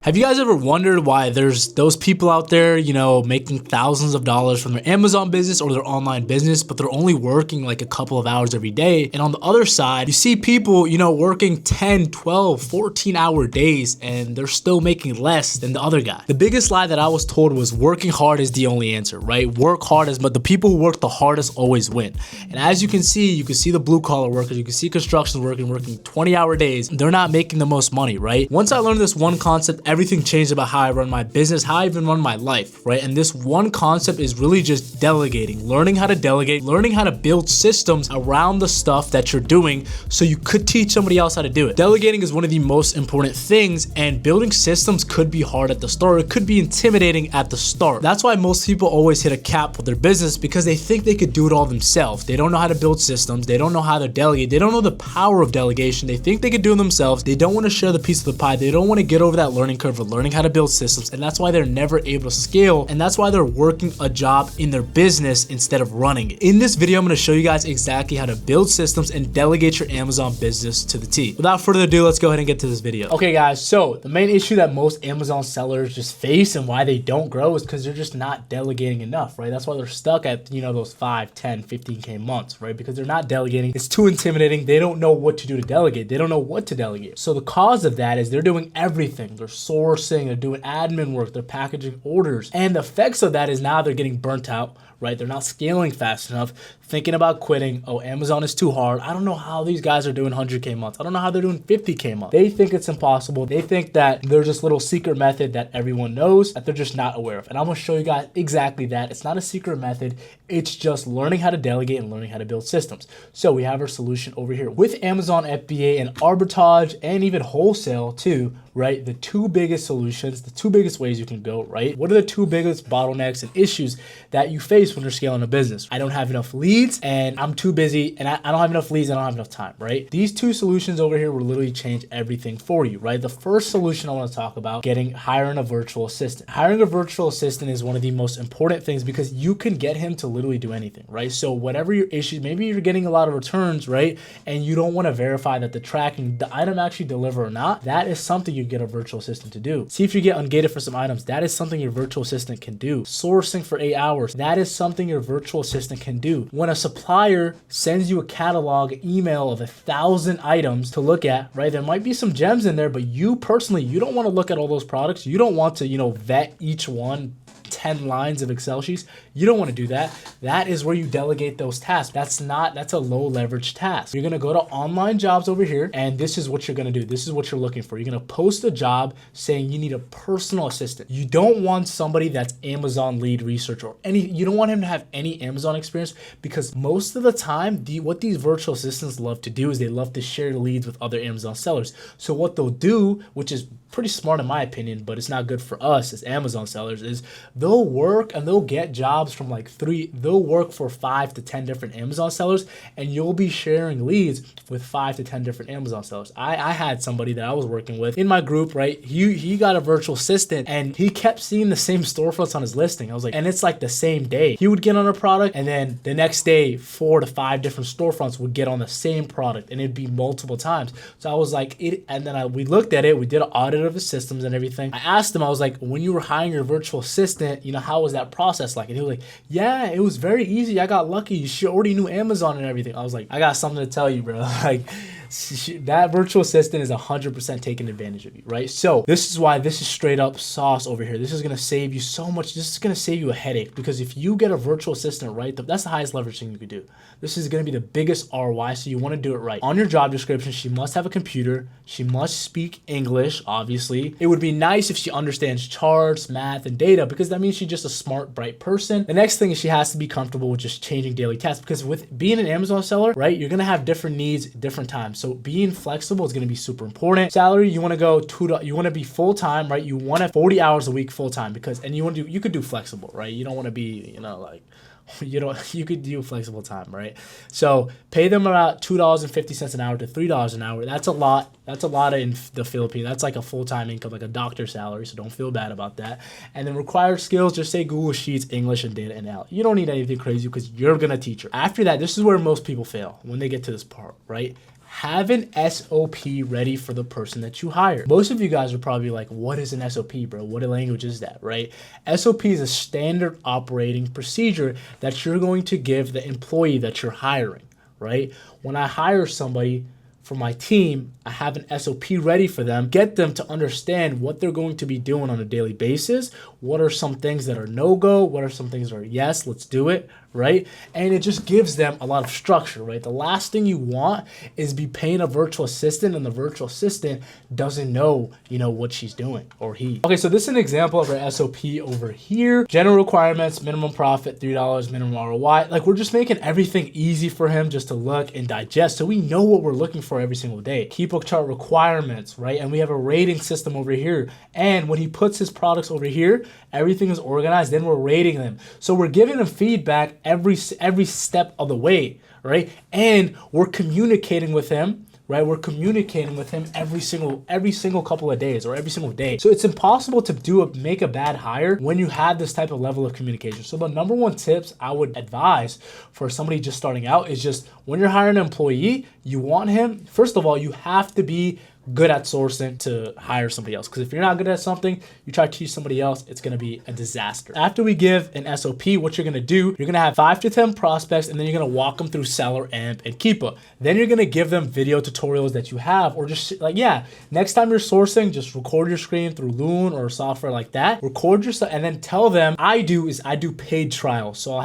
Have you guys ever wondered why there's those people out there, making thousands of dollars from their Amazon business or their online business, but they're only working like a couple of hours every day? And on the other side, you see people, working 10, 12, 14-hour days and they're still making less than the other guy. The biggest lie that I was told was working hard is the only answer, right? Work hard but the people who work the hardest always win. And as you can see the blue collar workers, you can see construction working 20-hour days. They're not making the most money, right? Once I learned this one concept, everything changed about how I run my business, how I even run my life, right? And this one concept is really just delegating, learning how to delegate, learning how to build systems around the stuff that you're doing so you could teach somebody else how to do it. Delegating is one of the most important things, and building systems could be hard at the start. It could be intimidating at the start. That's why most people always hit a cap with their business, because they think they could do it all themselves. They don't know how to build systems. They don't know how to delegate. They don't know the power of delegation. They think they could do it themselves. They don't want to share the piece of the pie. They don't want to get over that learning curve of learning how to build systems, and that's why they're never able to scale, and that's why they're working a job in their business instead of running it. In this video, I'm going to show you guys exactly how to build systems and delegate your Amazon business to the T. Without further ado, let's go ahead and get to this video. Okay guys, so the main issue that most Amazon sellers just face and why they don't grow is because they're just not delegating enough, right? That's why they're stuck at, those 5, 10, 15K months, right? Because they're not delegating. It's too intimidating. They don't know what to do to delegate. They don't know what to delegate. So the cause of that is they're doing everything. They're sourcing, they're doing admin work, they're packaging orders. And the effects of that is now they're getting burnt out, right? They're not scaling fast enough, thinking about quitting. Oh, Amazon is too hard. I don't know how these guys are doing 100K months. I don't know how they're doing 50K months. They think it's impossible. They think that there's this little secret method that everyone knows that they're just not aware of. And I'm gonna show you guys exactly that. It's not a secret method. It's just learning how to delegate and learning how to build systems. So we have our solution over here with Amazon FBA and arbitrage and even wholesale too, right? The two biggest solutions, the two biggest ways you can go, right? What are the two biggest bottlenecks and issues that you face when you're scaling a business? I don't have enough leads and I'm too busy, and I don't have enough leads and I don't have enough time, right? These two solutions over here will literally change everything for you, right? The first solution I want to talk about, hiring a virtual assistant. Hiring a virtual assistant is one of the most important things because you can get him to literally do anything, right? So whatever your issue, maybe you're getting a lot of returns, right? And you don't want to verify that the item actually deliver or not. That is something you get a virtual assistant to do. See if you get ungated for some items. That is something your virtual assistant can do. Sourcing for 8 hours. That is something your virtual assistant can do. When a supplier sends you a catalog email of 1,000 items to look at, right? There might be some gems in there, but you personally, you don't want to look at all those products. You don't want to, vet each one 10 lines of Excel sheets. You don't want to do that. That is where you delegate those tasks. That's a low leverage task. You're going to go to online jobs over here, and this is what you're going to do. This is what you're looking for. You're going to post a job saying you need a personal assistant. You don't want somebody that's Amazon lead research or you don't want him to have any Amazon experience, because most of the time, what these virtual assistants love to do is they love to share leads with other Amazon sellers. So what they'll do, which is pretty smart in my opinion, but it's not good for us as Amazon sellers, is they'll work and they'll get jobs from they'll work for 5 to 10 different Amazon sellers, and you'll be sharing leads with 5 to 10 different Amazon sellers. I had somebody that I was working with in my group, right? He got a virtual assistant and he kept seeing the same storefronts on his listing. I was like, and it's like the same day. He would get on a product and then the next day, 4 to 5 different storefronts would get on the same product, and it'd be multiple times. So I was like, and then we looked at it, we did an audit of his systems and everything. I asked him, I was like, when you were hiring your virtual assistant, how was that process like? And he was like, yeah, it was very easy. I got lucky. She already knew Amazon and everything. I was like, I got something to tell you, bro. Like, that virtual assistant is 100% taking advantage of you, right? So this is why this is straight up sauce over here. This is going to save you so much. This is going to save you a headache, because if you get a virtual assistant, right, that's the highest leverage thing you could do. This is going to be the biggest ROI, so you want to do it right. On your job description, she must have a computer. She must speak English, obviously. It would be nice if she understands charts, math, and data, because that means she's just a smart, bright person. The next thing is she has to be comfortable with just changing daily tasks, because with being an Amazon seller, right, you're going to have different needs, different times. So being flexible is going to be super important. Salary, you want to go you want to be full-time, right? You want to 40 hours a week full-time, you could do flexible, right? You don't want to be, you could do flexible time, right? So pay them about $2.50 an hour to $3 an hour. That's a lot. That's a lot in the Philippines. That's like a full-time income, like a doctor's salary. So don't feel bad about that. And then required skills, just say Google Sheets, English, and data analysis. You don't need anything crazy because you're going to teach her. After that, this is where most people fail when they get to this part, right? have an SOP ready for the person that you hire. Most of you guys are probably like, what is an SOP, bro? What language is that, right? SOP is a standard operating procedure that you're going to give the employee that you're hiring, right? When I hire somebody for my team, I have an SOP ready for them, get them to understand what they're going to be doing on a daily basis. What are some things that are no-go? What are some things that are yes, let's do it, right? And it just gives them a lot of structure, right? The last thing you want is be paying a virtual assistant and the virtual assistant doesn't know, what she's doing or he. Okay, so this is an example of our SOP over here. General requirements, minimum profit, $3, minimum ROI. Like we're just making everything easy for him just to look and digest so we know what we're looking for every single day. Keep chart requirements, right? And we have a rating system over here. And when he puts his products over here, everything is organized, then we're rating them. So we're giving them feedback every step of the way, right? And we're communicating with him, right? We're communicating with him every single couple of days or every single day. So it's impossible to make a bad hire when you have this type of level of communication. So the number one tips I would advise for somebody just starting out is just when you're hiring an employee, you want him, first of all, you have to be good at sourcing to hire somebody else. Because if you're not good at something, you try to teach somebody else, it's going to be a disaster. After we give an SOP, what you're going to do, you're going to have 5 to 10 prospects, and then you're going to walk them through Seller, AMP, and Keepa. Then you're going to give them video tutorials that you have, or just like, next time you're sourcing, just record your screen through Loon or software like that. Record your stuff, and then tell them, I do paid trials. So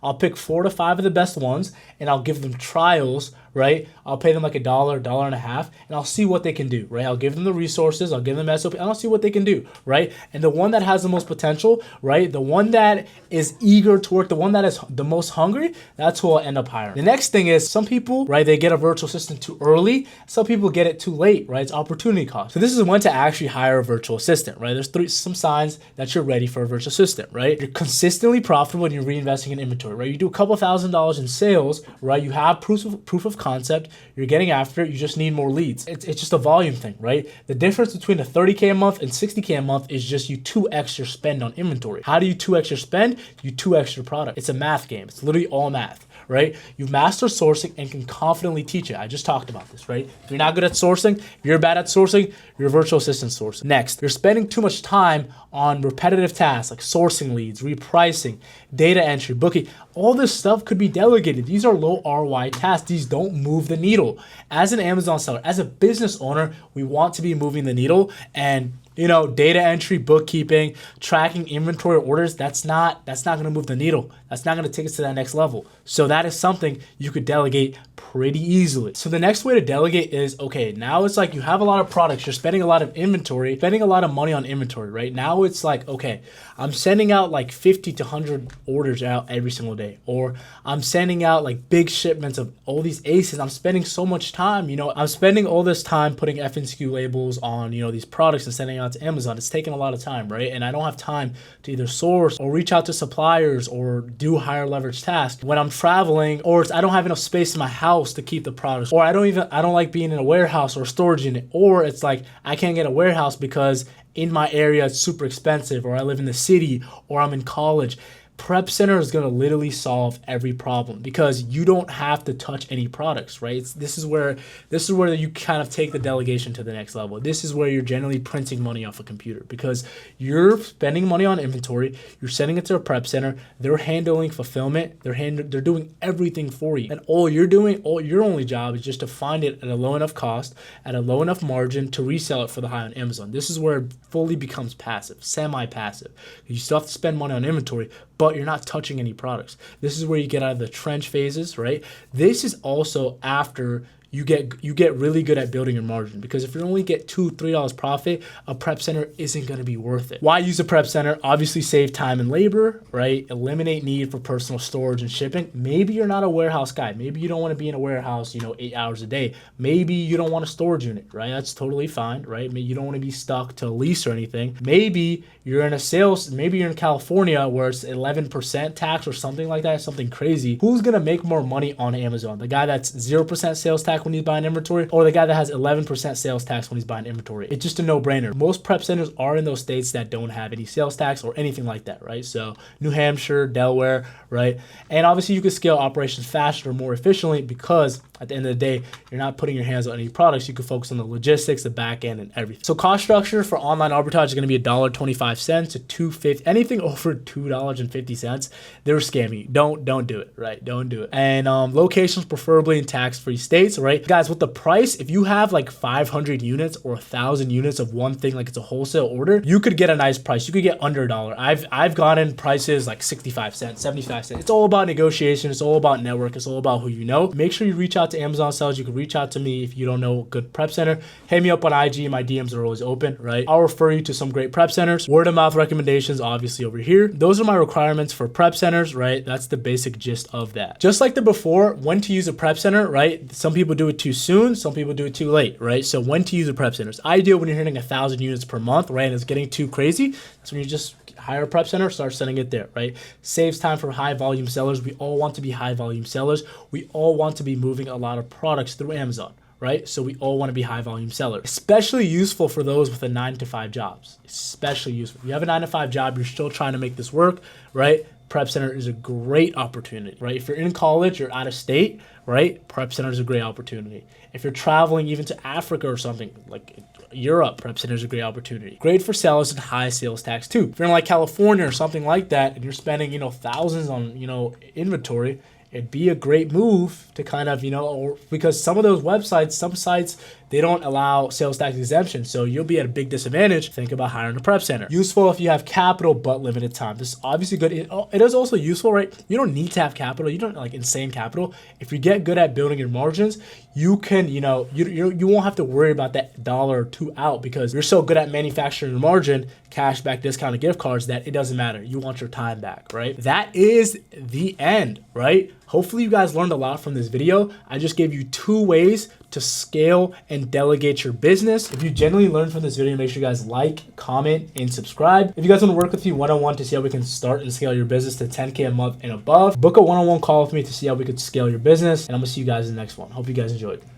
I'll pick 4 to 5 of the best ones, and I'll give them trials, right? I'll pay them like $1, $1.50, and I'll see what they can do, right? I'll give them the resources, I'll give them SOP, and I'll see what they can do, right? And the one that has the most potential, right? The one that is eager to work, the one that is the most hungry, that's who I'll end up hiring. The next thing is some people, right? They get a virtual assistant too early. Some people get it too late, right? It's opportunity cost. So this is when to actually hire a virtual assistant, right? There's some signs that you're ready for a virtual assistant, right? You're consistently profitable and you're reinvesting in inventory, right? You do a couple $1,000s in sales, right? You have proof of concept, you're getting after it, you just need more leads. It's just a volume thing, right? The difference between a 30K a month and 60K a month is just you 2x your spend on inventory. How do you 2x your spend? You 2x your product. It's a math game. It's literally all math, right? You master sourcing and can confidently teach it. I just talked about this, right? If you're not good at sourcing, if you're bad at sourcing, you're a virtual assistant sourcing. Next, you're spending too much time on repetitive tasks like sourcing leads, repricing, data entry, booking. All this stuff could be delegated. These are low ROI tasks. These don't move the needle. As an Amazon seller, as a business owner, we want to be moving the needle, and data entry, bookkeeping, tracking inventory orders, that's not going to move the needle. That's not going to take us to that next level. So that is something you could delegate pretty easily. So the next way to delegate is, okay, now it's like you have a lot of products, you're spending a lot of inventory, spending a lot of money on inventory, right? Now it's like, okay, I'm sending out like 50 to 100 orders out every single day, or I'm sending out like big shipments of all these aces. I'm spending so much time, I'm spending all this time putting FNSKU labels on, these products and sending out to Amazon. It's taking a lot of time, right? And I don't have time to either source or reach out to suppliers or do higher leverage tasks when I'm traveling, or I don't have enough space in my house to keep the products, or I don't like being in a warehouse or a storage unit, or it's like I can't get a warehouse because in my area it's super expensive, or I live in the city, or I'm in college. Prep Center is going to literally solve every problem because you don't have to touch any products, right? This is where you kind of take the delegation to the next level. This is where you're generally printing money off a computer because you're spending money on inventory, you're sending it to a Prep Center, they're handling fulfillment, they're doing everything for you. And your only job is just to find it at a low enough cost, at a low enough margin to resell it for the high on Amazon. This is where it fully becomes passive, semi-passive. You still have to spend money on inventory, but you're not touching any products. This is where you get out of the trench phases, right? This is also after you get really good at building your margin, because if you only get $2-3 profit, a Prep Center isn't going to be worth it. Why use a Prep Center? Obviously save time and labor, right? Eliminate need for personal storage and shipping. Maybe you're not a warehouse guy. Maybe you don't want to be in a warehouse, 8 hours a day. Maybe you don't want a storage unit, right? That's totally fine, right? Maybe you don't want to be stuck to a lease or anything. Maybe you're in California where it's 11% tax or something like that, something crazy. Who's going to make more money on Amazon? The guy that's 0% sales tax tax when he's buying inventory, or the guy that has 11% sales tax when he's buying inventory. It's just a no-brainer. Most prep centers are in those states that don't have any sales tax or anything like that, right? So New Hampshire, Delaware, right? And obviously you can scale operations faster, more efficiently, because at the end of the day, you're not putting your hands on any products. You can focus on the logistics, the back end, and everything. So cost structure for online arbitrage is going to be $1.25 to $2.50. Anything over $2.50, they're scamming you. Don't do it, right? Don't do it. And locations preferably in tax-free states, right? Guys, with the price, if you have like 500 units or 1,000 units of one thing, like it's a wholesale order, you could get a nice price. You could get under $1. I've gotten prices like 65 cents, 75 cents. It's all about negotiation. It's all about network. It's all about who you know. Make sure you reach out to Amazon sellers. You can reach out to me if you don't know a good prep center. Hit me up on IG. My DMs are always open, right? I'll refer you to some great prep centers. Word of mouth recommendations, obviously, over here. Those are my requirements for prep centers, right? That's the basic gist of that. Just like the before, when to use a prep center, right? Some people do it too soon. Some people do it too late, right? So when to use a prep center. It's ideal when you're hitting 1,000 units per month, right? And it's getting too crazy. That's when you just hire a prep center, start sending it there, right? Saves time for high volume sellers. We all want to be high volume sellers. We all want to be moving a lot of products through Amazon, right? So we all want to be high volume sellers. Especially useful for those with a 9-to-5 jobs. Especially useful. If you have a 9-to-5 job, you're still trying to make this work, right? Prep center is a great opportunity, right? If you're in college, you're out of state, right? Prep center is a great opportunity. If you're traveling even to Africa or something like Europe, prep center is a great opportunity. Great for sellers and high sales tax too. If you're in like California or something like that, and you're spending, thousands on, inventory, it'd be a great move to kind of, or because some of those websites, some sites, they don't allow sales tax exemption. So you'll be at a big disadvantage. Think about hiring a prep center. Useful if you have capital, but limited time. This is obviously good. It is also useful, right? You don't need to have capital. You don't like insane capital. If you get good at building your margins, you can, you won't have to worry about that dollar or two out because you're so good at manufacturing your margin, cashback, discounted gift cards that it doesn't matter. You want your time back, right? That is the end, right? Hopefully you guys learned a lot from this video. I just gave you 2 ways to scale and delegate your business. If you genuinely learned from this video, make sure you guys like, comment, and subscribe. If you guys want to work with me one-on-one to see how we can start and scale your business to 10K a month and above, book a one-on-one call with me to see how we could scale your business. And I'm gonna see you guys in the next one. Hope you guys enjoyed.